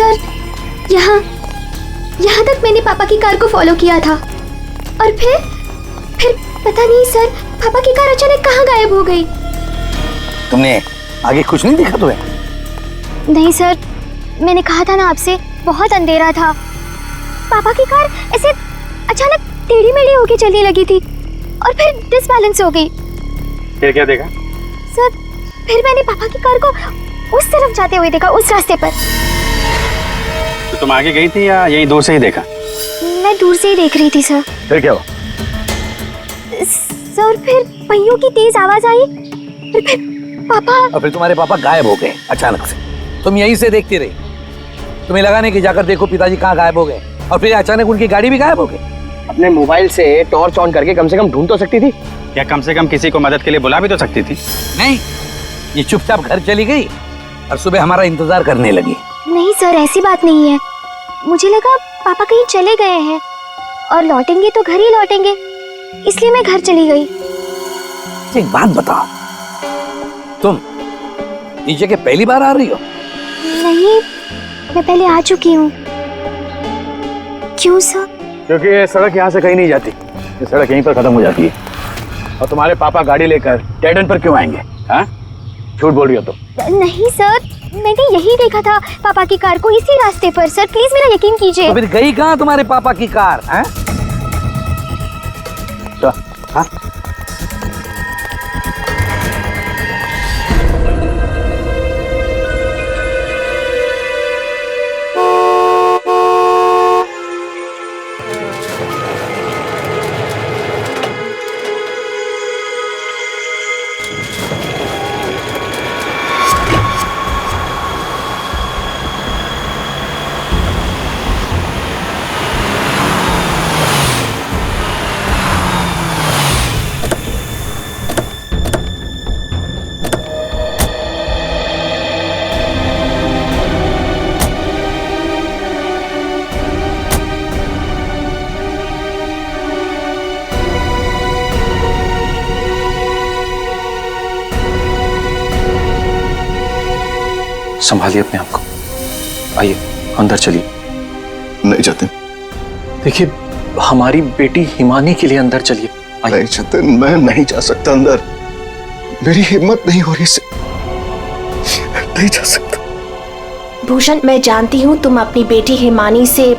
Sir यहाँ तक मैंने पापा की कार को फॉलो किया था और फिर पता नहीं सर, पापा की कार अचानक कहाँ गायब हो गई। तुमने आगे कुछ नहीं देखा तुम्हें? नहीं सर, मैंने कहा था ना आपसे, बहुत अंधेरा था। पापा की कार ऐसे अचानक टेढ़ी मेढ़ी होके चलने लगी थी और फिर डिसबैलेंस हो गई। फिर क्या देखा? सर फिर मैंने पापा की कार को उस तरफ जाते हुए देखा, उस रास्ते पर। तो तुम आगे गई थी या यही दूर से ही देखा? मैं दूर से ही देख रही थी सर। फिर क्या हुआ? सर फिर पहियों की तेज आवाज आई और फिर पापा। और फिर तुम्हारे पापा गायब हो गए अचानक से। तुम यहीं से देखती रही, तुम्हें लगा नहीं कि जाकर देखो पिताजी कहाँ गायब हो गए, और फिर अचानक उनकी गाड़ी भी गायब हो गई। अपने मोबाइल से टॉर्च ऑन करके कम से कम ढूंढ तो सकती थी, या कम से कम किसी को मदद के लिए बुला भी तो सकती थी। नहीं, ये चुपचाप घर चली गई और सुबह हमारा इंतजार करने लगी। नहीं सर, ऐसी बात नहीं है। मुझे लगा पापा कहीं चले गए हैं और लौटेंगे तो घर ही लौटेंगे, इसलिए मैं घर चली गई। एक बात बताओ, तुम इस जगह पहली बार आ रही हो? नहीं, मैं पहले आ चुकी हूँ। क्यों सर? क्योंकि ये सड़क यहाँ से कहीं नहीं जाती, ये सड़क यहीं पर खत्म हो जाती है। और तुम्हारे पापा गाड़ी लेकर डेड एंड पर क्यों आएंगे? हाँ, झूठ बोल रही हो तुम। नहीं सर, मैंने यही देखा था पापा की कार को इसी रास्ते पर। सर प्लीज मेरा यकीन कीजिए। तो फिर गई कहाँ तुम्हारे पापा की कार? हैं? तो, हाँ? संभालिए अपने आप को, आइए अंदर चलिए। नहीं जतिन। देखिए, हमारी बेटी हिमानी के लिए अंदर चलिए। नहीं जतिन, मैं नहीं जा सकता अंदर, मेरी हिम्मत नहीं हो रही से, नहीं जा सकता। भूषण, मैं जानती हूँ तुम अपनी बेटी हिमानी से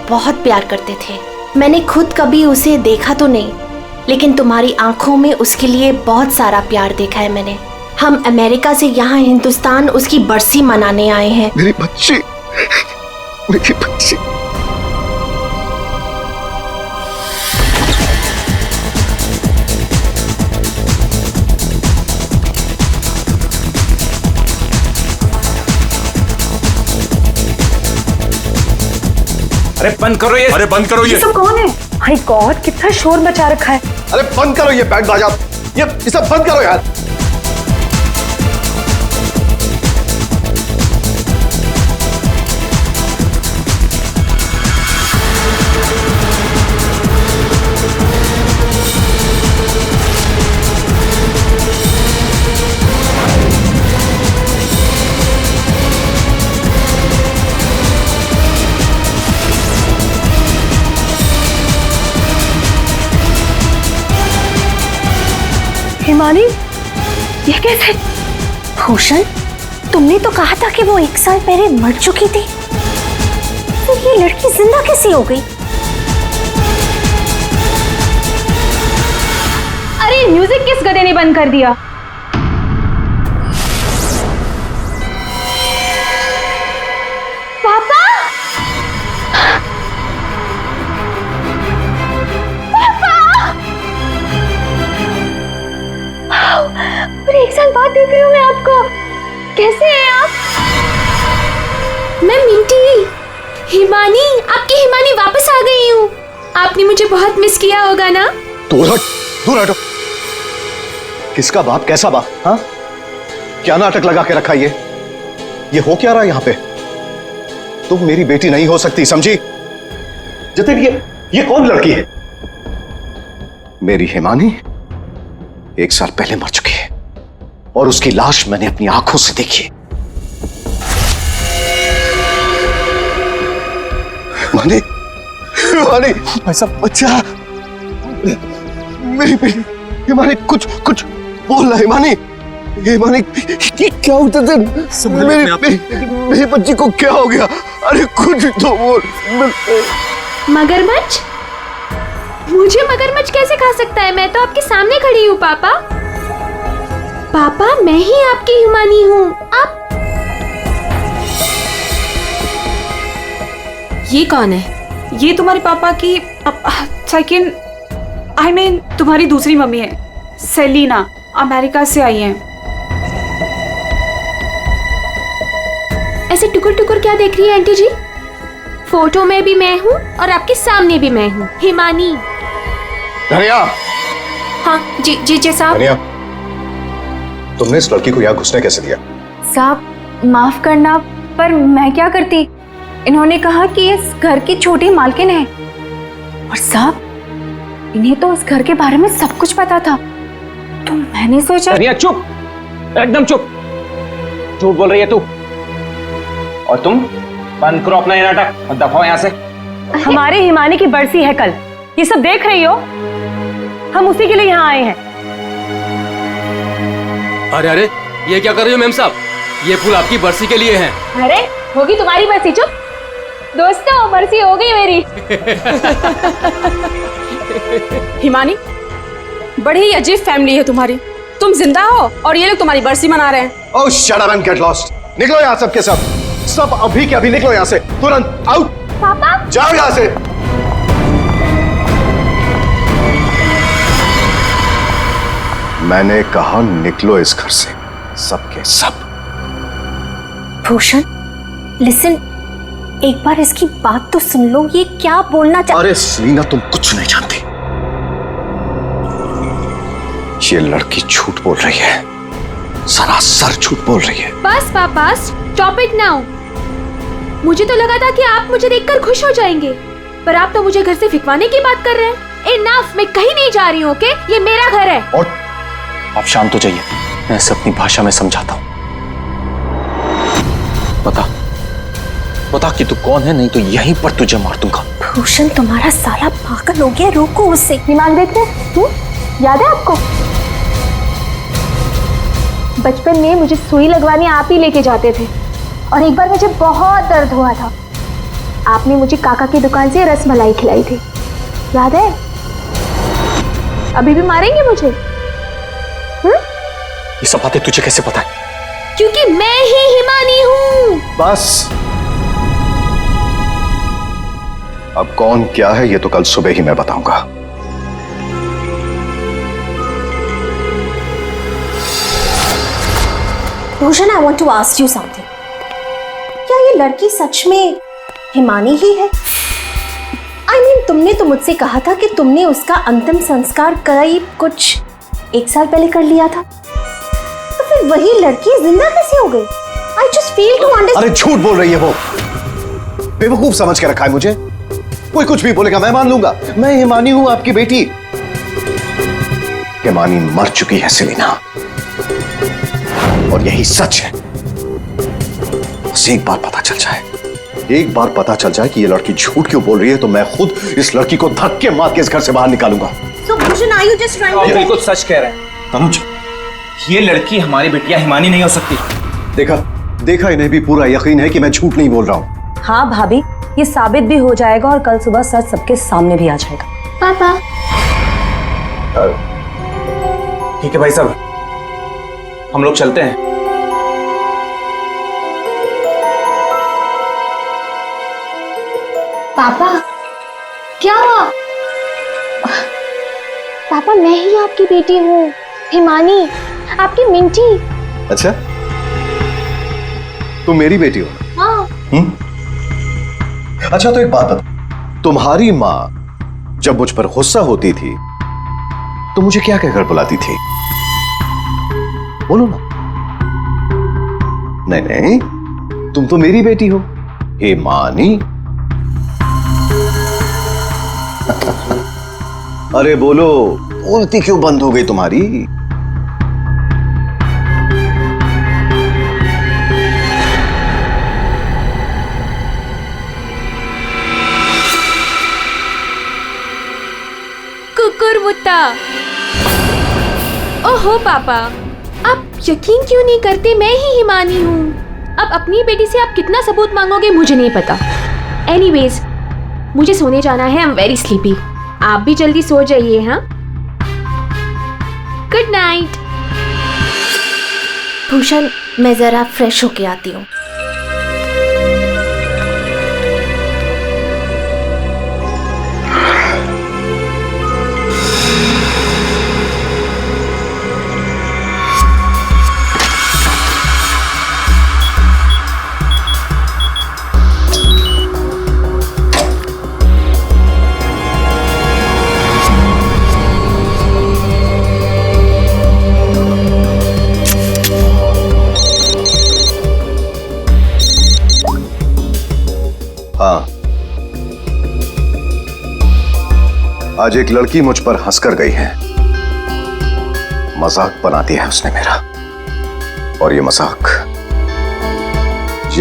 बहुत प्यार करते थे। मैंने खुद कभी उसे देखा तो नहीं, लेकिन तुम्हारी आंखों में उसके लिए बहुत सारा प्यार देखा है मैंने। हम अमेरिका से यहाँ हिंदुस्तान उसकी बरसी मनाने आए हैं। मेरी बच्ची, मेरी बच्ची। अरे बंद करो ये, अरे बंद करो ये। सब कौन है? माय गॉड, कितना शोर मचा रखा है। अरे बंद करो ये बैंड बाजा, ये सब बंद करो यार। हिमानी, ये कैसे? भूषण, तुमने तो कहा था कि वो 1 साल पहले मर चुकी थी, तो ये लड़की जिंदा कैसे हो गई? अरे म्यूजिक किस गधे ने बंद कर दिया? पापा! और 1 साल बाद देख रही हूँ मैं आपको। कैसे हैं आप? मैं मिंटी, हिमानी, आपकी हिमानी वापस आ गई हूँ। आपने मुझे बहुत मिस किया होगा ना? दूर हट, दूर हटो। किसका बाप, कैसा बाप? हाँ, क्या नाटक लगा के रखा ये हो क्या रहा है यहाँ पे? तुम मेरी बेटी नहीं हो सकती, समझी? जतिन, ये कौन लड़की है? मेरी हिमानी 1 साल पहले मर चुकी है और उसकी लाश मैंने अपनी आंखों से देखी है। हिमानी, हिमानी, ऐसा बच्चा, मेरी बेटी हिमानी, कुछ कुछ बोल रहा हिमानी, हिमानी, ये क्या होता था? मेरी बच्ची को क्या हो गया? अरे कुछ तो बोल। मगरमच्छ? मुझे मगरमच्छ कैसे खा सकता है? मैं तो आपके सामने खड़ी हूँ पापा। पापा, मैं ही आपकी हिमानी हूँ। आप ये कौन है? ये तुम्हारे पापा की सेकंड, आई मीन तुम्हारी दूसरी मम्मी है, सेलिना, अमेरिका से आई हैं। ऐसे टुकुर टुकुर क्या देख रही है आंटी जी? फोटो में भी मैं हूँ और आपके सामने भी मैं हूँ, हिमानी। धनिया, हाँ जी साहब। धनिया, तुमने इस लड़की को यहाँ घुसने कैसे दिया? साहब माफ करना, पर मैं क्या करती? इन्होंने कहा कि इस घर की छोटी मालकिन है, और साहब इन्हें तो इस घर के बारे में सब कुछ पता था, तो मैंने सोचा। धनिया चुप, एकदम चुप। झूठ बोल रही है तू। और तुम बंद करो अपना ये नाटक और दफाओ यहाँ से। हमारे हिमानी की बरसी है कल, ये सब देख रही हो? हम उसी के लिए यहाँ आए हैं। अरे अरे, ये क्या कर रही हो मैम साहब? ये फूल आपकी बरसी के लिए हैं। अरे होगी तुम्हारी बरसी। चुप दोस्तों, बरसी हो गई मेरी। हिमानी, बड़ी ही अजीब फैमिली है तुम्हारी। तुम जिंदा हो और ये लोग तुम्हारी बरसी मना रहे हैं। Oh shut up and get lost. निकलो यहाँ सब के सब, सब अभी के अभी निकलो यहाँ से, तुरंत आउट। पापा जाओ यहाँ से। मैंने कहा निकलो इस घर से, सब के सब। भूषण, लिसन, एक बार इसकी बात तो सुन लो, ये क्या बोलना अरे सेलिना, तुम कुछ नहीं जानती। ये लड़की झूठ बोल रही है, सरासर झूठ बोल रही है। बस पापा, स्टॉप इट नाउ। मुझे तो लगा था कि आप मुझे देखकर खुश हो जाएंगे, पर आप तो मुझे घर से फिकवाने की बात कर रहे हैं। इनफ, मैं कहीं नहीं जा रही हूँ, ओके? ये मेरा घर है। और आप शांत हो जाइए, मैं इसे अपनी भाषा में समझाता हूँ। बता कि तू कौन है, नहीं तो यहीं पर तुझे मार दूंगा। भूषण, तुम्हारा साला पागल हो गया, रोको उसे। दिमाग देख रहे? याद है आपको? बचपन में मुझे सुई लगवाने आप ही लेके जाते थे, और एक बार मुझे बहुत दर्द हुआ था। आपने मुझे काका की दुकान से रसमलाई खिलाई थी, याद है? अभी भी मारेंगे मुझे? ये सब बातें तुझे कैसे पता है? क्योंकि मैं ही हिमानी हूँ। बस, अब कौन क्या है ये तो कल सुबह ही मैं बताऊंगा। Bhushan, I want to ask you something. क्या ये लड़की सच में हिमानी ही है? आई मीन, तुमने तो मुझसे कहा था कि तुमने उसका अंतिम संस्कार करीब कुछ 1 साल पहले कर लिया था, तो फिर वही लड़की जिंदा कैसे हो गई? I just fail to understand. अरे झूठ बोल रही है वो, बेवकूफ समझ के रखा है मुझे। कोई कुछ भी बोलेगा मैं मान लूंगा। मैं हिमानी हूं, आपकी बेटी। हिमानी मर चुकी है सेलिना, और यही सच है। बस एक बार पता चल जाए, एक बार पता चल जाए कि ये लड़की झूठ क्यों बोल रही है, तो मैं खुद इस लड़की को धक्के मार के इस घर से बाहर निकालूंगा। So Bhushan, are you just trying to? ये बिल्कुल सच कह रहे हैं तनुज। ये लड़की हमारी बिटिया हिमानी नहीं हो सकती। देखा इन्हें भी पूरा यकीन है कि मैं झूठ नहीं बोल रहा हूँ। हाँ भाभी, ये साबित भी हो जाएगा और कल सुबह सच सबके सामने भी आ जाएगा। पापा, ठीक है भाई साहब, हम लोग चलते हैं। पापा क्या हुआ? पापा, मैं ही आपकी बेटी हूँ, हिमानी, आपकी मिंटी। अच्छा, तुम मेरी बेटी हो? हाँ। अच्छा तो एक बात बता, तुम्हारी माँ जब मुझ पर गुस्सा होती थी तो मुझे क्या कहकर बुलाती थी? बोलो ना। नहीं नहीं, तुम तो मेरी बेटी हो, हिमानी। अरे बोलो, बोलती क्यों बंद हो गई तुम्हारी? मुत्ता। ओहो पापा, आप यकीन क्यों नहीं करते, मैं ही हिमानी हूँ। अब अपनी बेटी से आप कितना सबूत मांगोगे मुझे नहीं पता। एनीवेज, मुझे सोने जाना है, आई एम वेरी स्लीपी। आप भी जल्दी सो जाइए। हाँ, गुड नाइट। भूषण, मैं जरा फ्रेश होके आती हूँ। हाँ, आज एक लड़की मुझ पर हंसकर गई है। मजाक बना दिया है उसने मेरा, और ये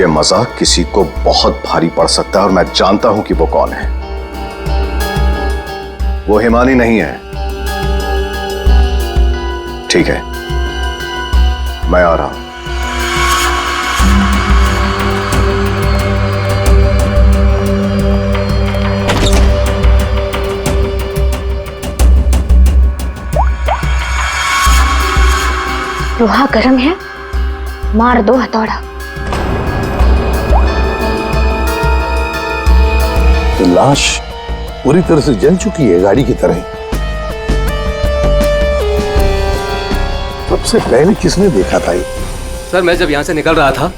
मजाक किसी को बहुत भारी पड़ सकता है, और मैं जानता हूं कि वो कौन है। वो हिमानी नहीं है। ठीक है, मैं आ रहा हूं। लोहा गर्म है, मार दो हथौड़ा। तो लाश पूरी तरह से जल चुकी है, गाड़ी की तरह। सबसे पहले किसने देखा था ये? सर, मैं जब यहाँ से निकल रहा था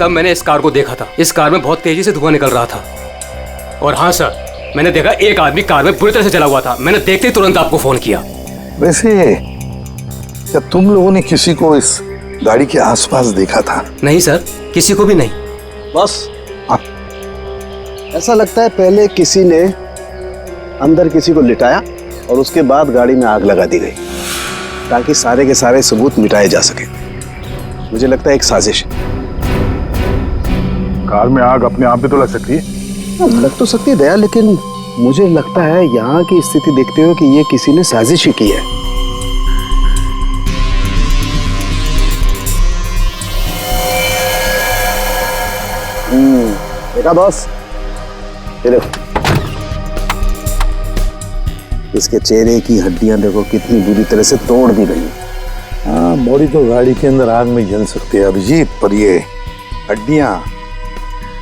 तब मैंने इस कार को देखा था। इस कार में बहुत तेजी से धुआं निकल रहा था। और हाँ सर, मैंने देखा एक आदमी कार में बुरी तरह से जला हुआ था। मैंने देखते ही तुरंत आपको फोन किया। वैसे क्या तुम लोगों ने किसी को इस गाड़ी के आसपास देखा था? नहीं सर, किसी को भी नहीं। बस ऐसा लगता है पहले किसी ने अंदर किसी को लिटाया और उसके बाद गाड़ी में आग लगा दी गई, ताकि सारे के सारे सबूत मिटाए जा सके। मुझे लगता है एक साजिश है। कार में आग अपने आप भी तो लग सकती है। लग तो सकती है दया, लेकिन मुझे लगता है यहाँ की स्थिति देखते हुए कि ये किसी ने साजिश ही की है। देखा बॉस, ये देखो, इसके चेहरे की हड्डियां देखो कितनी बुरी तरह से तोड़ दी गई। हाँ, बॉडी तो गाड़ी के अंदर आग में जल सकती है अभिजीत, पर ये हड्डियां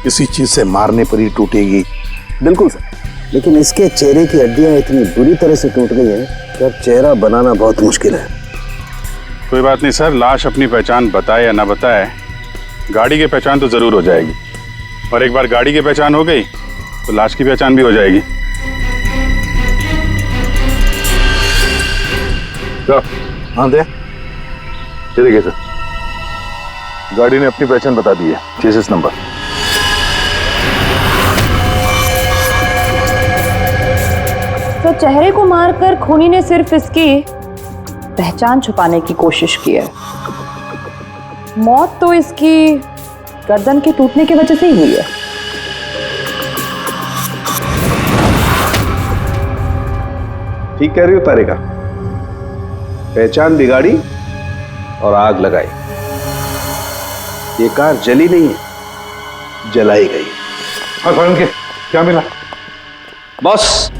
किसी चीज से मारने पर ही टूटेगी। बिल्कुल सर, लेकिन इसके चेहरे की हड्डियां इतनी बुरी तरह से टूट गई हैं कि अब चेहरा बनाना बहुत मुश्किल है। कोई बात नहीं सर, लाश अपनी पहचान बताए या ना बताए, गाड़ी की पहचान तो जरूर हो जाएगी। और एक बार गाड़ी की पहचान हो गई तो लाश की पहचान भी हो जाएगी। हाँ दे, देखिए सर, गाड़ी ने अपनी पहचान बता दी है, चेसिस नंबर। तो चेहरे को मारकर खूनी ने सिर्फ इसकी पहचान छुपाने की कोशिश की है। मौत तो इसकी गर्दन के टूटने की वजह से ही हुई है। ठीक कह रही हो तारिका, पहचान बिगाड़ी और आग लगाई। ये कार जली नहीं है, जलाई गई। क्या मिला बॉस?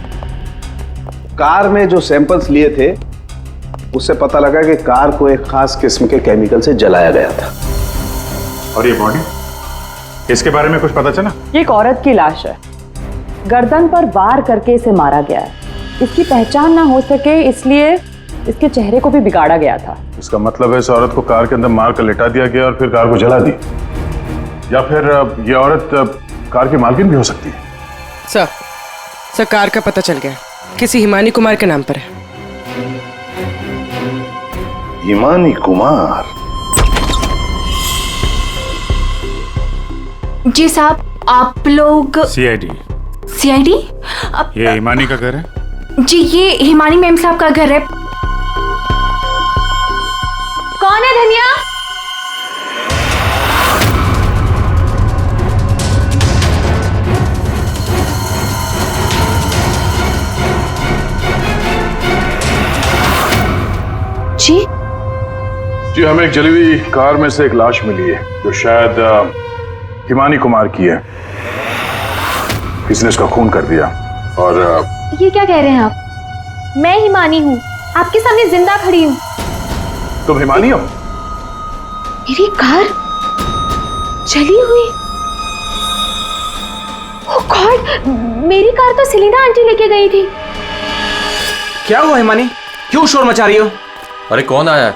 कार में जो सैंपल्स लिए थे उससे पता लगा कि कार को एक खास किस्म के केमिकल से जलाया गया था। और ये बॉडी, इसके बारे में कुछ पता चला? ये एक औरत की लाश है, गर्दन पर वार करके इसे मारा गया है। इसकी पहचान ना हो सके इसलिए इसके चेहरे को भी बिगाड़ा गया था। इसका मतलब है इस औरत को कार के अंदर मार कर लिटा दिया गया और फिर कार को जला दी, या फिर ये औरत कार की मालकिन भी हो सकती है। सर कार का पता चल गया, किसी हिमानी कुमार के नाम पर है। हिमानी कुमार? जी साहब, आप लोग सीआईडी? सीआईडी? ये हिमानी का घर है? जी, ये हिमानी मैम साहब का घर है। कौन है धनिया? जी जी, हमें एक जली हुई कार में से एक लाश मिली है जो शायद हिमानी कुमार की है। किसी ने उसका खून कर दिया। और ये क्या कह रहे हैं आप? मैं हिमानी हूँ, आपके सामने जिंदा खड़ी हूँ। तुम हिमानी हो? मेरी कार जली हुई? ओह गॉड, मेरी कार तो सेलिना आंटी लेके गई थी। क्या हुआ हिमानी, क्यों शोर मचा रही हो? अरे कौन आया है?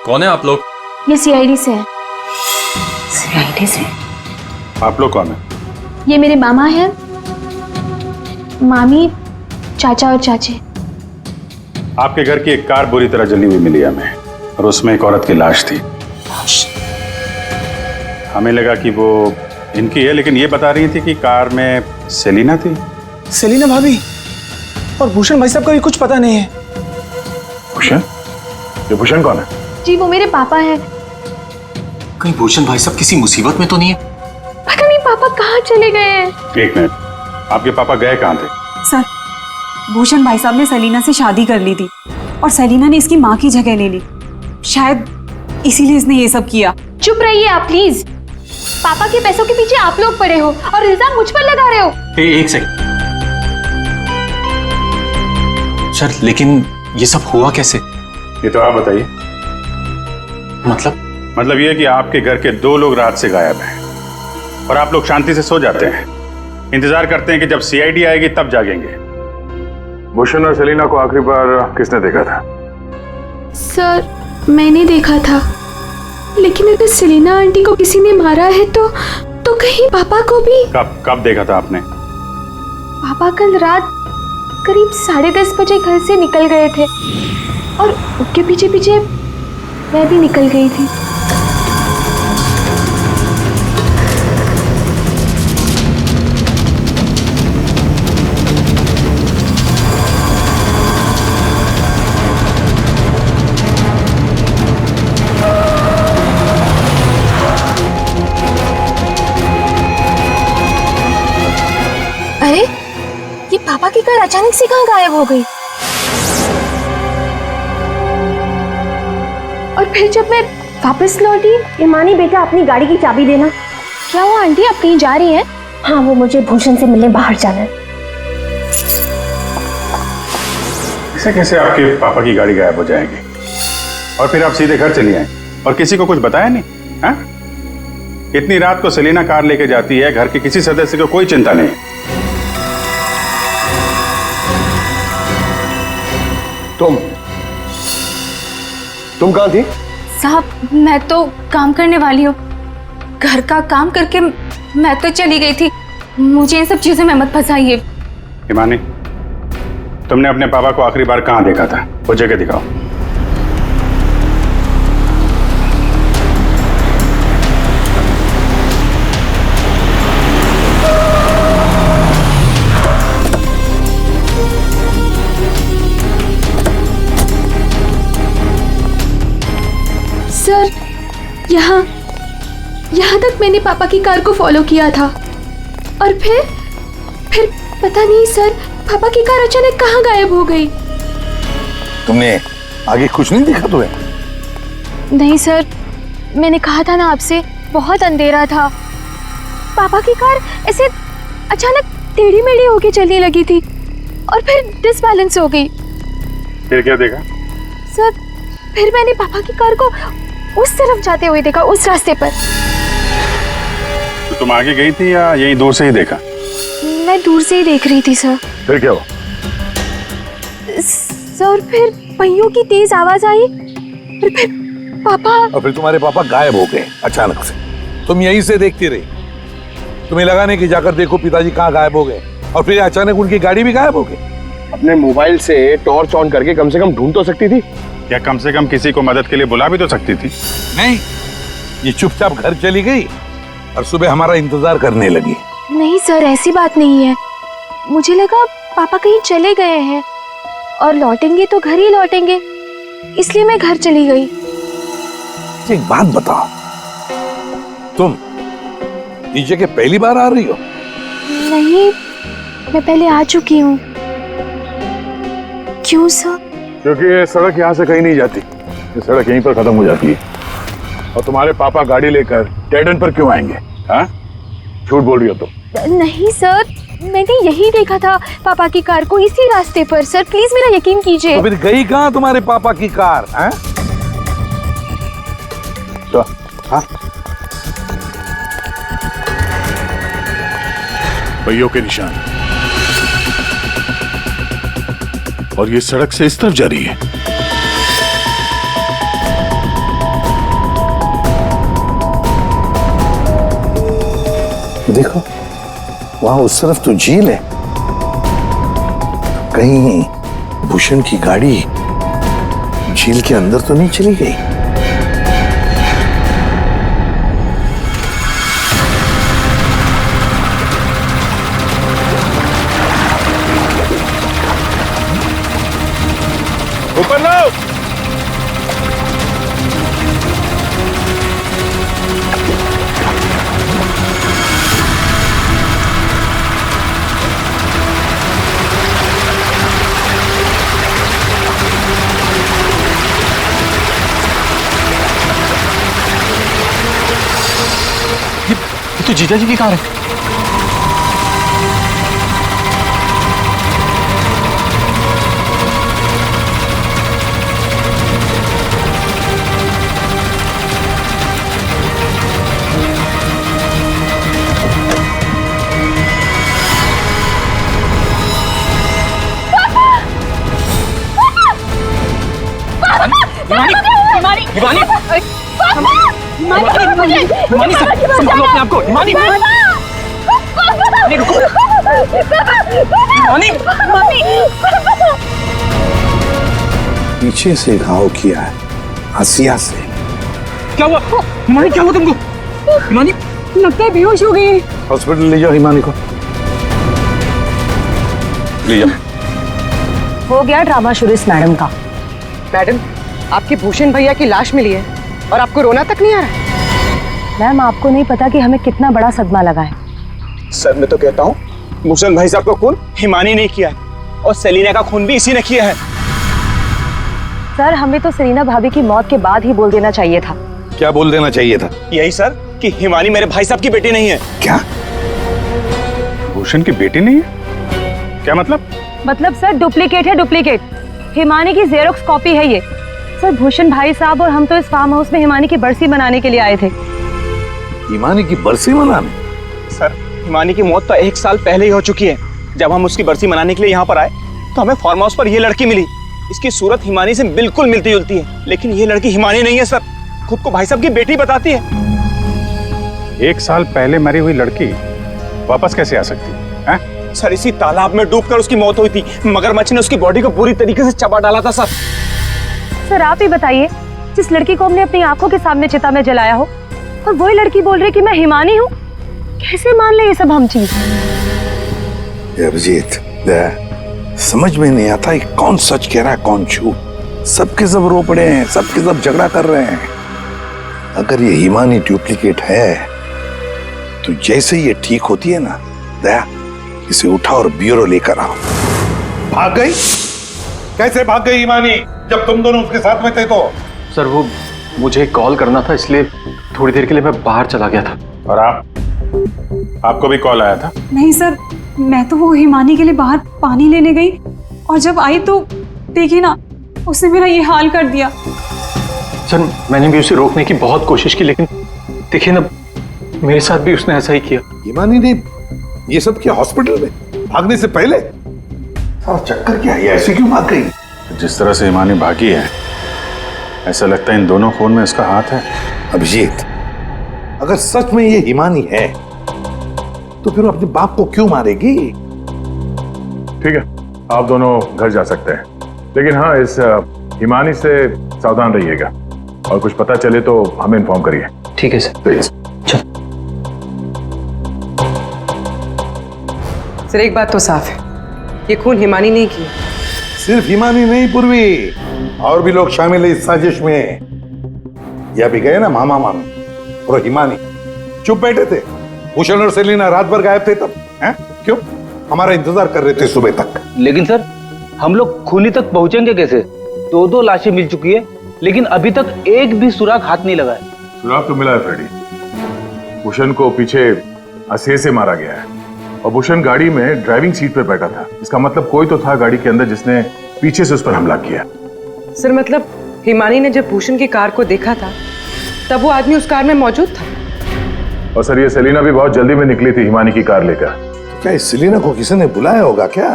कौन है आप लोग? ये सीआईडी से है। सीआईडी से? आप लोग कौन है? ये मेरे मामा हैं, मामी, चाचा और चाची। आपके घर की एक कार बुरी तरह जली हुई मिली हमें और उसमें एक औरत की लाश थी। हमें लगा कि वो इनकी है, लेकिन ये बता रही थी कि कार में सेलिना थी। सेलिना भाभी और भूषण भाई साहब का भी कुछ पता नहीं है। भूषण? ये भूषण कौन है? जी वो मेरे पापा हैं। कहीं भूषण भाई साहब किसी मुसीबत में तो नहीं है? पता नहीं पापा कहाँ चले गए हैं। एक मिनट, आपके पापा गए कहाँ थे? सर, भूषण भाई साहब ने सेलिना से शादी कर ली थी और सेलिना ने इसकी माँ की जगह ले ली। शायद इसीलिए इसने ये सब किया। चुप रहिए आप प्लीज। पापा के पैसों के पीछे आप लोग पड़े हो और इल्जाम मुझ पर लगा रहे हो। एक सेकंड सर, लेकिन ये सब हुआ कैसे? ये तो आप बताइए। मतलब ये कि आपके घर के 2 लोग रात से गायब हैं और आप लोग शांति से सो जाते हैं, इंतजार करते हैं कि जब सीआईडी आएगी तब जागेंगे। भूषण और सेलिना को आखिरी बार किसने देखा था? सर मैंने देखा था, लेकिन अगर सेलिना आंटी को किसी ने मारा है तो कहीं पापा को भी। कब देखा था आपने? पापा कल रात करीब 10:30 बजे घर से निकल गए थे और उनके पीछे पीछे मैं भी निकल गई थी। अरे ये पापा की कार अचानक से कहाँ गायब हो गई? और फिर जब मैं वापस लौटी। हिमानी बेटा, अपनी गाड़ी की चाबी देना। क्या हुआ आंटी, आप कहीं जा रही हैं? हाँ, वो मुझे भूषण से मिलने बाहर जाना है। ऐसे कैसे आपके पापा की गाड़ी गायब हो जाएगी और फिर आप सीधे घर चली आए और किसी को कुछ बताया नहीं? हाँ? इतनी रात को सेलिना कार लेके जाती है, घर के किसी सदस्य को कोई चिंता नहीं। तुम कहाँ थी? साहब, मैं तो काम करने वाली हूँ। घर का काम करके मैं तो चली गई थी। मुझे इन सब चीजों में मत फंसाइए। हिमानी, तुमने अपने पापा को आखिरी बार कहाँ देखा था? वो जगह दिखाओ। सर यहाँ तक मैंने पापा की कार को फॉलो किया था और फिर पता नहीं सर, पापा की कार अचानक कहाँ गायब हो गई। तुमने आगे कुछ नहीं देखा तुम्हें? नहीं सर, मैंने कहा था ना आपसे, बहुत अंधेरा था। पापा की कार ऐसे अचानक टेढ़ी मेढ़ी होके चलने लगी थी और फिर डिसबैलेंस हो गई। फिर क्या देखा? सर फिर मैंने पापा की कार को उस तरफ जाते हुए देखा, उस रास्ते पर। तो तुम आगे गई थी या यहीं दूर से ही देखा? मैं दूर से ही देख रही थी सर। फिर क्या हुआ? सर फिर पहियों की तेज आवाज आई और फिर पापा। और फिर तुम्हारे पापा गायब हो गए अचानक से। तुम यहीं से देखती रही, तुम्हें लगा नहीं कि जाकर देखो पिताजी कहाँ गायब हो गए, और फिर अचानक उनकी गाड़ी भी गायब हो गई। अपने मोबाइल से टॉर्च ऑन करके कम से कम ढूंढ तो सकती थी। क्या कम से कम किसी को मदद के लिए बुला भी तो सकती थी? नहीं, ये चुपचाप घर चली गई और सुबह हमारा इंतजार करने लगी। नहीं सर, ऐसी बात नहीं है। मुझे लगा पापा कहीं चले गए हैं और लौटेंगे तो घर ही लौटेंगे, इसलिए मैं घर चली गई। एक बात बताओ, तुम इस जगह पहली बार आ रही हो? नहीं, मैं पहले आ चुकी हूँ। क्यों सर? क्योंकि ये सड़क यहाँ से कहीं नहीं जाती, ये सड़क यहीं पर खत्म हो जाती है। और तुम्हारे पापा गाड़ी लेकर डेड एंड पर क्यों आएंगे? हाँ, झूठ बोल रही हो तुम। नहीं सर, मैंने यही देखा था पापा की कार को इसी रास्ते पर। सर प्लीज मेरा यकीन कीजिए। तो फिर गई कहाँ तुम्हारे पापा की कार? हैं? तो, हाँ? पहियों के निशान, और ये सड़क से इस तरफ जा रही है। देखो वहां उस तरफ तो झील है, कहीं भूषण की गाड़ी झील के अंदर तो नहीं चली गई? ऊपर लो। ये तो जीजा जी की कार है। पीछे से घाव किया है, हसिया से। क्या हुआ हिमानी? क्या हुआ तुमको? हिमानी लगता है बेहोश हो गई। हॉस्पिटल ले जाओ हिमानी को, ले जाओ। हो गया ड्रामा शुरू इस मैडम का। मैडम, आपकी भूषण भैया की लाश मिली है और आपको रोना तक नहीं आ रहा? मैम, आपको नहीं पता कि हमें कितना बड़ा सदमा लगा है। सर मैं तो कहता हूँ भूषण भाई साहब का खून हिमानी ने किया है और सेलिना का खून भी इसी ने किया है। सर, हमें तो सेलिना भाभी की मौत के बाद ही बोल देना चाहिए था। क्या बोल देना चाहिए था? यही सर कि हिमानी मेरे भाई साहब की बेटी नहीं है। क्या? भूषण की बेटी नहीं है? क्या मतलब? मतलब सर डुप्लीकेट है, डुप्लीकेट। हिमानी की जेरोक्स कॉपी है ये। सर, भूषण भाई साहब और हम तो इस फार्म हाउस में हिमानी की बरसी मनाने के लिए आए थे। हिमानी की बरसी मनाने? सर, हिमानी की मौत तो 1 साल पहले ही हो चुकी है। जब हम उसकी बरसी मनाने के लिए यहाँ पर आए तो हमें फार्म हाउस पर यह लड़की मिली। इसकी सूरत हिमानी से बिल्कुल मिलती जुलती है, लेकिन ये लड़की हिमानी नहीं है सर, खुद को भाई साहब की बेटी बताती है। 1 साल पहले मरी हुई लड़की वापस कैसे आ सकती है? सर, इसी तालाब में डूबकर उसकी मौत हुई थी। मगरमच्छ ने उसकी बॉडी को पूरी तरीके से चबा डाला था सर। सर, आप ही बताइए, जिस लड़की को हमने अपनी आंखों के सामने चिता में जलाया हो और वही लड़की बोल रही कि मैं हिमानी हूँ, कैसे मान ले ये सब हम चीज? अभिजीत, समझ में नहीं आता कौन सच कह रहा है कौन झूठ। सबके सब रो पड़े हैं, सबके सब झगड़ा कर रहे हैं। अगर ये हिमानी डुप्लीकेट है तो जैसे ये ठीक होती है ना, दया इसे उठा और ब्यूरो लेकर आओ। भाग गई? कैसे भाग गई हिमानी जब तुम दोनों उसके साथ में थे? तो सर, वो मुझे कॉल करना था, इसलिए थोड़ी देर के लिए मैं बाहर चला गया था। और आपको भी कॉल आया था? नहीं सर, मैं तो वो हिमानी के लिए बाहर पानी लेने गई और जब आई तो देखिए ना, उसने मेरा ये हाल कर दिया। सर, मैंने भी उसे रोकने की बहुत कोशिश की, लेकिन देखिए ना, मेरे साथ भी उसने ऐसा ही किया। हिमानी ने ये सब किया हॉस्पिटल में भागने से पहले? सारा चक्कर क्या है? ऐसे क्यों भाग गई? जिस तरह से हिमानी भागी है, ऐसा लगता है इन दोनों खून में इसका हाथ है। अभिजीत, अगर सच में ये हिमानी है तो फिर वो अपने बाप को क्यों मारेगी? ठीक है, आप दोनों घर जा सकते हैं, लेकिन हाँ, इस हिमानी से सावधान रहिएगा और कुछ पता चले तो हमें इन्फॉर्म करिए। ठीक है सर। प्लीज। सर, एक बात तो साफ है, ये खून हिमानी नहीं किया। सिर्फ हिमानी नहीं पूर्वी, और भी लोग शामिल है इस साजिश में। यह भी गए ना मामा मामी और हिमानी चुप बैठे थे। भूषण और सेलिना रात भर गायब थे तब, हैं? क्यों? हमारा इंतजार कर रहे थे सुबह तक। लेकिन सर, हम लोग खूनी तक पहुंचेंगे कैसे? दो लाशें मिल चुकी है, लेकिन अभी तक एक भी सुराग हाथ नहीं लगा है। सुराग तो मिला है फ्रेडी। भूषण को पीछे असे से मारा गया है और भूषण गाड़ी में ड्राइविंग सीट पर बैठा था। इसका मतलब कोई तो था गाड़ी के अंदर जिसने पीछे से उस पर हमला किया। सर मतलब हिमानी ने जब भूषण की कार को देखा था तब वो आदमी उस कार में मौजूद था। और सर ये सेलिना भी बहुत जल्दी में निकली थी हिमानी की कार लेकर। तो क्या इस सेलिना को किसी ने बुलाया होगा क्या?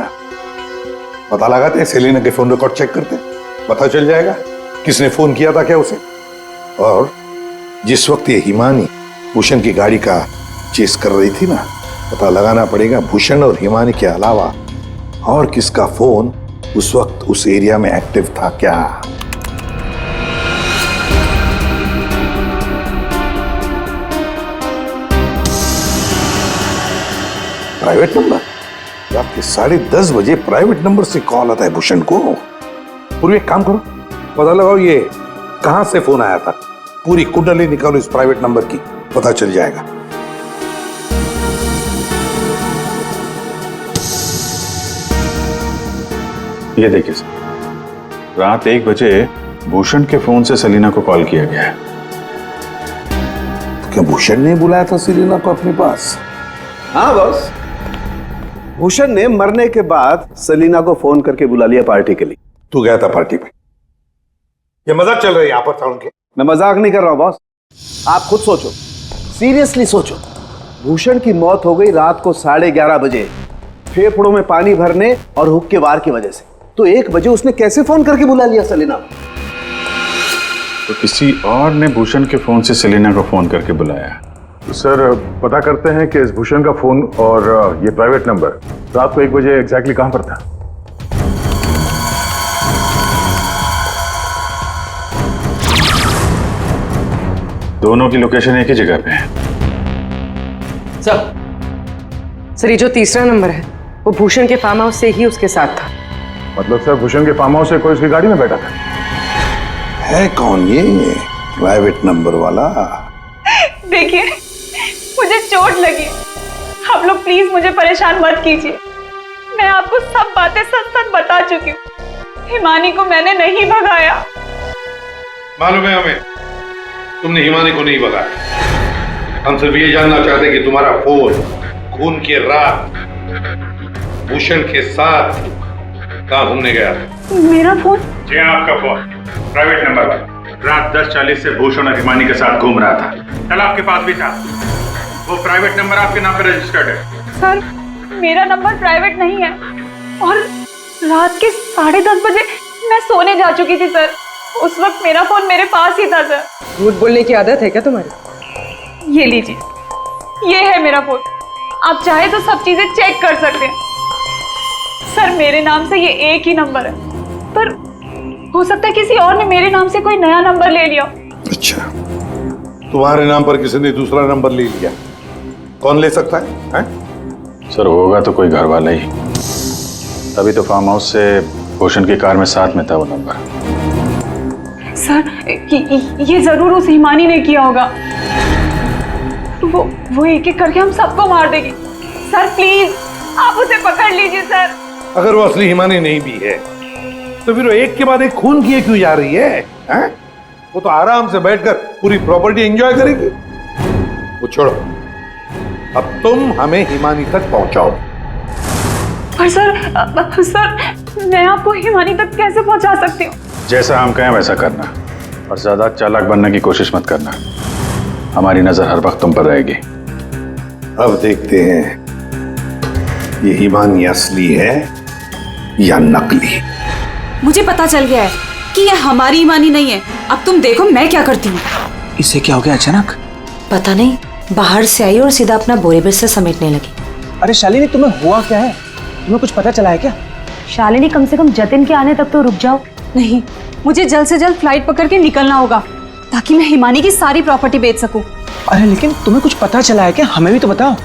पता लगाते हैं, सेलिना के फोन रिकॉर्ड चेक करते हैं, पता चल जाएगा किसने फोन किया था क्या उसे। और जिस वक्त ये हिमानी भूषण की गाड़ी का चेस कर रही थी ना, पता लगाना पड़ेगा भूषण और हिमानी के अलावा और किसका फोन उस वक्त उस एरिया में एक्टिव था क्या। प्राइवेट नंबर, रात के 10:30 बजे प्राइवेट नंबर से कॉल आता है भूषण को। पूरी एक काम करो, पता लगाओ ये कहां से फोन आया था। पूरी कुंडली निकालो इस प्राइवेट नंबर की, पता चल जाएगा। ये देखिए सर, रात 1 बजे भूषण के फोन से सेलिना को कॉल किया गया है। तो क्या भूषण ने बुलाया था सेलिना को अपने पास? हाँ बॉस, भूषण ने मरने के बाद सेलिना को फोन करके बुला लिया पार्टी के लिए। तू गया था पार्टी में? ये मजाक चल रहा है यहाँ पर था उनके? मैं मजाक नहीं कर रहा हूं बॉस, आप खुद सोचो, सीरियसली सोचो। भूषण की मौत हो गई रात को 11:30 बजे, फेफड़ों में पानी भरने और हुक के वार की वजह से। तो 1 बजे उसने कैसे फोन करके बुला लिया सेलिना को? तो किसी और ने भूषण के फोन से सेलिना को फोन करके बुलाया। तो सर पता करते हैं कि इस भूषण का फोन और ये प्राइवेट नंबर रात को 1 बजे एग्जैक्टली कहां पर था। दोनों की लोकेशन एक ही जगह पे है। सर ये जो तीसरा नंबर है वो भूषण के फार्म हाउस से ही उसके साथ था। मतलब सर भूषण के फार्म हाउस से कोई उसकी गाड़ी में बैठा था। है कौन ये प्राइवेट नंबर वाला? देखिए मुझे चोट लगी, आप लोग प्लीज मुझे परेशान मत कीजिए। मैं आपको सब बातें सच सच बता चुकी हूँ। हिमानी को मैंने नहीं भगाया। मालूम है हमें, तुमने हिमानी को नहीं भगाया। हम सिर्फ ये जानना चाहते हैं कि तुम्हारा फोन खून के रात भूषण के साथ कहाँ घूमने गया था? मेरा फोन? जी आपका फोन प्राइवेट नंबर रात 10:40 से भूषण और हिमानी के साथ घूम रहा था। कल आपके पास भी था। वो प्राइवेट नंबर आपके नाम पर रजिस्टर्ड है। सर मेरा नंबर प्राइवेट नहीं है और रात के 10:30 बजे मैं सोने जा चुकी थी सर। उस वक्त मेरा फोन मेरे पास ही था सर। झूठ बोलने की आदत है क्या तुम्हारी? ये लीजिए, ये है मेरा फोन। आप चाहे तो सब चीजें चेक कर सकते हैं सर। मेरे नाम से ये एक ही नंबर है, पर हो सकता है किसी और ने मेरे नाम से कोई नया नंबर ले लिया। अच्छा, तुम्हारे नाम पर किसी ने दूसरा नंबर ले लिया? कौन ले सकता है? सर होगा तो कोई घर वाला ही। तभी तो फार्म हाउस से भूषण की कार में साथ में था वो नंबर। सर ये जरूर उस हिमानी ने किया होगा। वो एक एक करके हम सबको मार देगी। सर प्लीज आप उसे पकड़ लीजिए सर। अगर वो असली हिमानी नहीं भी है तो फिर वो एक के बाद एक खून किए क्यों जा रही है? वो तो आराम से बैठकर पूरी प्रॉपर्टी एंजॉय करेगी। वो छोड़ो, अब तुम हमें हिमानी तक पहुंचाओ। पर सर मैं आपको हिमानी तक कैसे पहुंचा सकती हूँ? जैसा हम कहें वैसा करना और ज्यादा चालाक बनने की कोशिश मत करना। हमारी नजर हर वक्त तुम पर रहेगी। अब देखते हैं ये हिमानी असली है या नकली। मुझे पता चल गया है कि ये हमारी हिमानी नहीं है। अब तुम देखो मैं क्या करती हूँ। इससे क्या हो गया अचानक? पता नहीं, बाहर से आई और सीधा अपना बोरे बिस्तर समेटने लगी। अरे शालिनी तुम्हें हुआ क्या है? तुम्हें कुछ पता चला है क्या? शालिनी कम से कम जतिन के आने तक तो रुक जाओ। नहीं, मुझे जल्द से जल्द फ्लाइट पकड़ के निकलना होगा ताकि मैं हिमानी की सारी प्रॉपर्टी बेच सकूं। अरे लेकिन तुम्हें कुछ पता चला है क्या? हमें भी तो बताओ।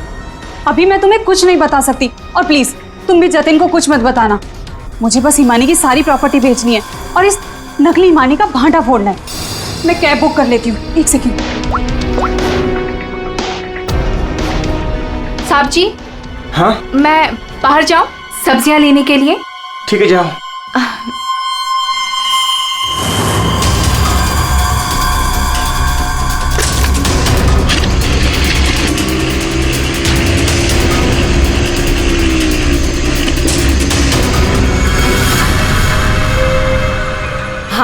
अभी मैं तुम्हें कुछ नहीं बता सकती और प्लीज तुम भी जतिन को कुछ मत बताना। मुझे बस हिमानी की सारी प्रॉपर्टी बेचनी है और इस नकली हिमानी का भांटा फोड़ना है। मैं कैब बुक कर लेती हूँ, 1 सेकेंड। साहब जी। हाँ? मैं बाहर जाऊं सब्जियां लेने के लिए? ठीक है जाओ।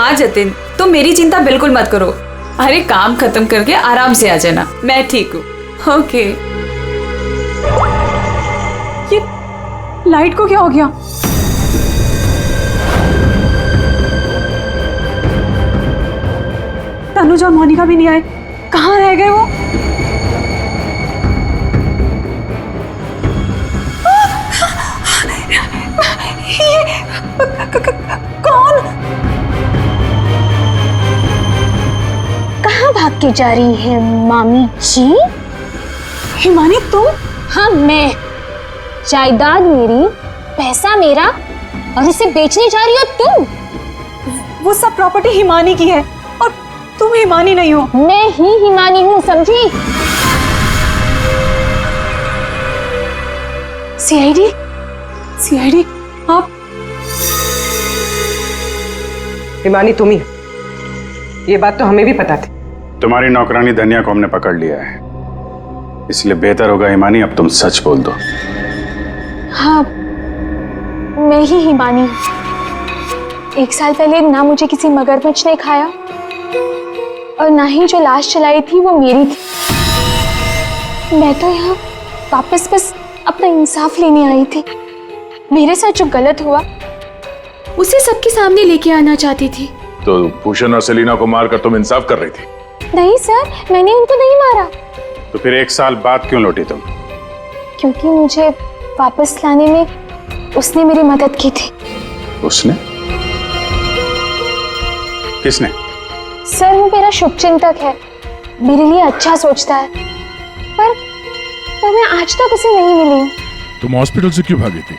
हाँ जतिन, तुम मेरी चिंता बिल्कुल मत करो। अरे काम खत्म करके आराम से आ जाना, मैं ठीक हूँ। ओके। ये लाइट को क्या हो गया? तनुजा और मोनिका भी नहीं आए, कहाँ रह गए वो? कौन? कहाँ भाग के जा रही है मामी जी? हिमानी तुम? हाँ मैं। जायदाद मेरी, पैसा मेरा, और इसे बेचने जा रही हो तुम? वो सब प्रॉपर्टी हिमानी की है और तुम हिमानी नहीं हो। मैं ही हिमानी हूँ, समझी? सीआईडी? सीआईडी आप? हिमानी तुम ही, ये बात तो हमें भी पता थी। तुम्हारी नौकरानी धनिया को हमने पकड़ लिया है, इसलिए बेहतर होगा हिमानी अब तुम सच बोल दो। हाँ मैं ही हिमानी हूँ। 1 साल पहले ना मुझे किसी मगरमच्छ ने खाया और ना ही जो लाश चलाई थी वो मेरी थी। मैं तो यहाँ वापस बस अपना इंसाफ लेने आई थी। मेरे साथ जो गलत हुआ उसे सबके सामने लेके आना चाहती थी। तो भूषण और सेलिना को मारकर तुम इंसाफ कर रही थी? नहीं सर, मैंने उनको नहीं मारा। तो फिर 1 साल बाद क्यों लौटी तुम? क्योंकि मुझे वापस लाने में उसने मेरी मदद की थी। उसने? किसने? सर वो मेरा शुभचिंतक है, मेरे लिए अच्छा सोचता है, पर मैं आज तक उसे नहीं मिली। तुम हॉस्पिटल से क्यों भागी थी?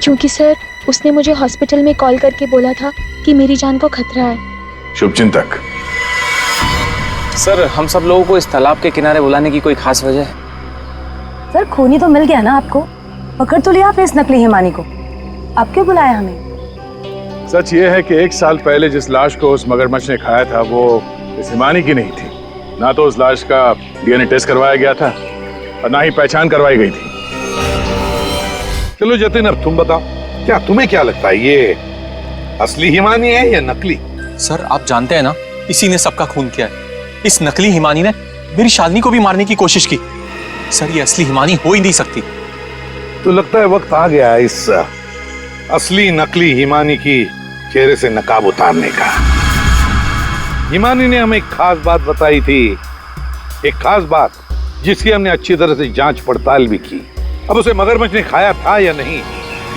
क्योंकि सर उसने मुझे हॉस्पिटल में कॉल करके बोला था कि मेरी जान को खतरा है। शुभचिंतक? सर हम सब लोगों को इस तालाब के किनारे बुलाने की कोई खास वजह है? सर खूनी तो मिल गया ना आपको, पकड़ तो लिया आपने इस नकली हिमानी को, आप क्यों बुलाया हमें? सच ये है कि 1 साल पहले जिस लाश को उस मगरमच्छ ने खाया था वो इस हिमानी की नहीं थी। ना तो उस लाश का डीएनए टेस्ट करवाया गया था और ना ही पहचान करवाई गई थी। चलो जतिन अब तुम बताओ, क्या तुम्हें क्या लगता है ये असली हिमानी है या नकली? सर आप जानते हैं ना, इसी ने सबका खून किया है। इस नकली हिमानी ने मेरी शालिनी को भी मारने की कोशिश की। सर ये असली हिमानी हो ही नहीं सकती। तो लगता है वक्त आ गया इस असली नकली हिमानी की चेहरे से नकाब उतारने का। हिमानी ने हमें एक खास बात बताई थी, एक खास बात जिसकी हमने अच्छी तरह से जांच पड़ताल भी की। अब उसे मगरमच्छ ने खाया था या नहीं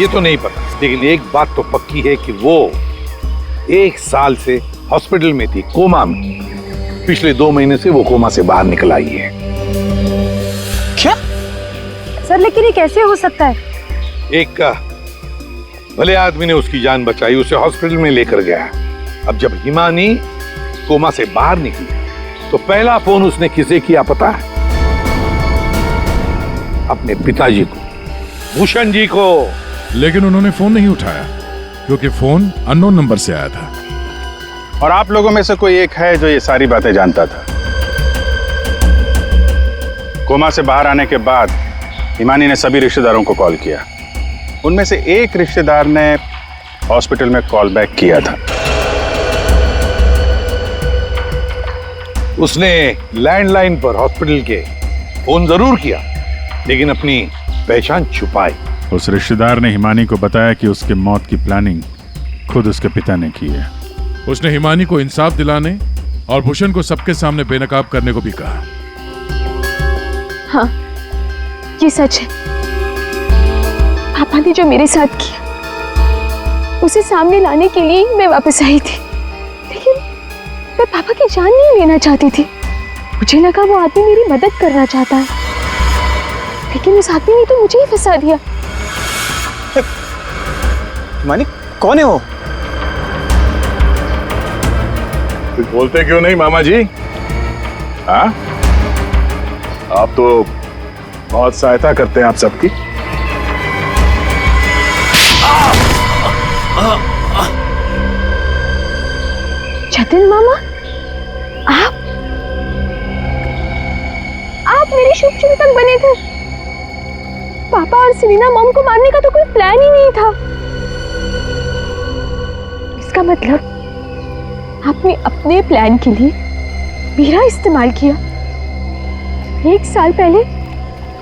ये तो नहीं पता, लेकिन एक बात तो पक्की है कि वो 1 साल से हॉस्पिटल में थी, कोमा में। पिछले 2 महीने से वो कोमा से बाहर निकल आई है। क्या? सर लेकिन ये कैसे हो सकता है? एक भले आदमी ने उसकी जान बचाई, उसे हॉस्पिटल में लेकर गया। अब जब हिमानी कोमा से बाहर निकली तो पहला फोन उसने किसे किया पता है? अपने पिताजी को, भूषण जी को। लेकिन उन्होंने फोन नहीं उठाया क्योंकि फोन अननोन नंबर से आया था। और आप लोगों में से कोई एक है जो ये सारी बातें जानता था। कोमा से बाहर आने के बाद हिमानी ने सभी रिश्तेदारों को कॉल किया। उनमें से एक रिश्तेदार ने हॉस्पिटल में कॉल बैक किया था। उसने लैंडलाइन पर हॉस्पिटल के फोन जरूर किया, लेकिन अपनी पहचान छुपाई। उस रिश्तेदार ने हिमानी को बताया कि उसके मौत की प्लानिंग खुद उसके पिता ने की है। उसने हिमानी को इंसाफ दिलाने और भूषण को सबके सामने बेनकाब करने को भी कहा। हाँ ये सच है। पापा ने जो मेरे साथ किया उसे सामने लाने के लिए मैं वापस आई थी, लेकिन मैं पापा की जान नहीं लेना चाहती थी। मुझे लगा वो आदमी मेरी मदद करना चाहता है, लेकिन उस आदमी ने तो मुझे ही फंसा दिया। हिमानी कौन है वो? कुछ बोलते क्यों नहीं मामा जी? हाँ, आप तो बहुत सहायता करते हैं आप सबकी। जतिन मामा, आप मेरे शुभचिंतक बने थे। पापा और सेलिना मॉम को मारने का तो कोई प्लान ही नहीं था। इसका मतलब आपने अपने प्लान के लिए मेरा इस्तेमाल किया। 1 साल पहले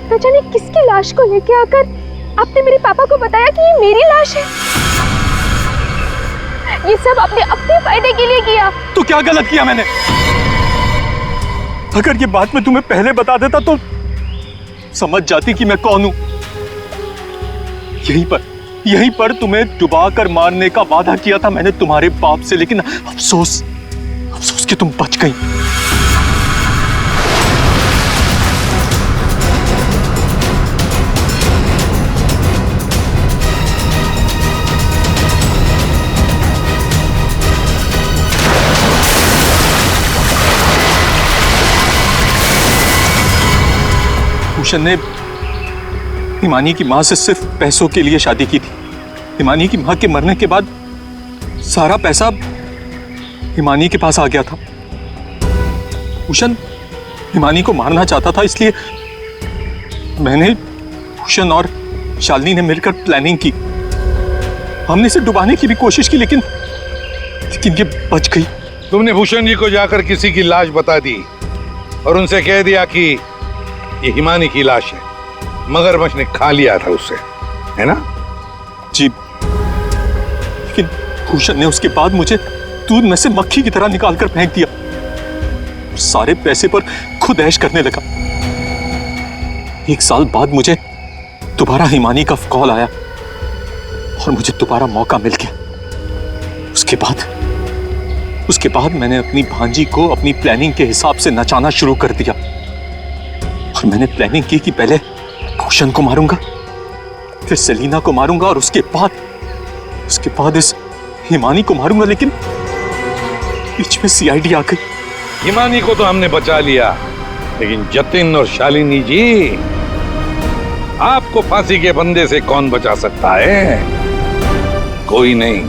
न जाने किसकी लाश को लेके आकर आपने मेरे पापा को बताया कि ये मेरी लाश है। ये सब आपने अपने फायदे के लिए किया। तो क्या गलत किया मैंने? अगर ये बात मैं तुम्हें पहले बता देता तो समझ जाती कि मैं कौन हूं। यहीं पर तुम्हें डुबा कर मारने का वादा किया था मैंने तुम्हारे बाप से, लेकिन अफसोस कि तुम बच गई। भूषण ने हिमानी की मां से सिर्फ पैसों के लिए शादी की थी। हिमानी की मां के मरने के बाद सारा पैसा हिमानी के पास आ गया था। भूषण हिमानी को मारना चाहता था, इसलिए मैंने, भूषण और शालिनी ने मिलकर प्लानिंग की। हमने इसे डुबाने की भी कोशिश की, लेकिन ये बच गई। तुमने भूषण जी को जाकर किसी की लाश बता दी और उनसे कह दिया कि ये हिमानी की लाश है, मगरमच्छ ने खा लिया था उसे, है ना? जी, लेकिन भूषण ने उसके बाद मुझे दूध में से मक्खी की तरह निकालकर फेंक दिया। सारे पैसे पर खुद ऐश करने लगा। 1 साल बाद मुझे दोबारा हिमानी का कॉल आया और मुझे दोबारा मौका मिल गया। उसके बाद मैंने अपनी भांजी को अपनी प्लानिंग के हिसाब से नचाना शुरू कर दिया। और मैंने प्लानिंग की कि पहले भूषण को मारूंगा, फिर सेलिना को मारूंगा और उसके बाद इस हिमानी को मारूंगा, लेकिन बीच में सीआईडी आ गई। हिमानी को तो हमने बचा लिया, लेकिन जतिन और शालिनी जी, आपको फांसी के फंदे से कौन बचा सकता है? कोई नहीं।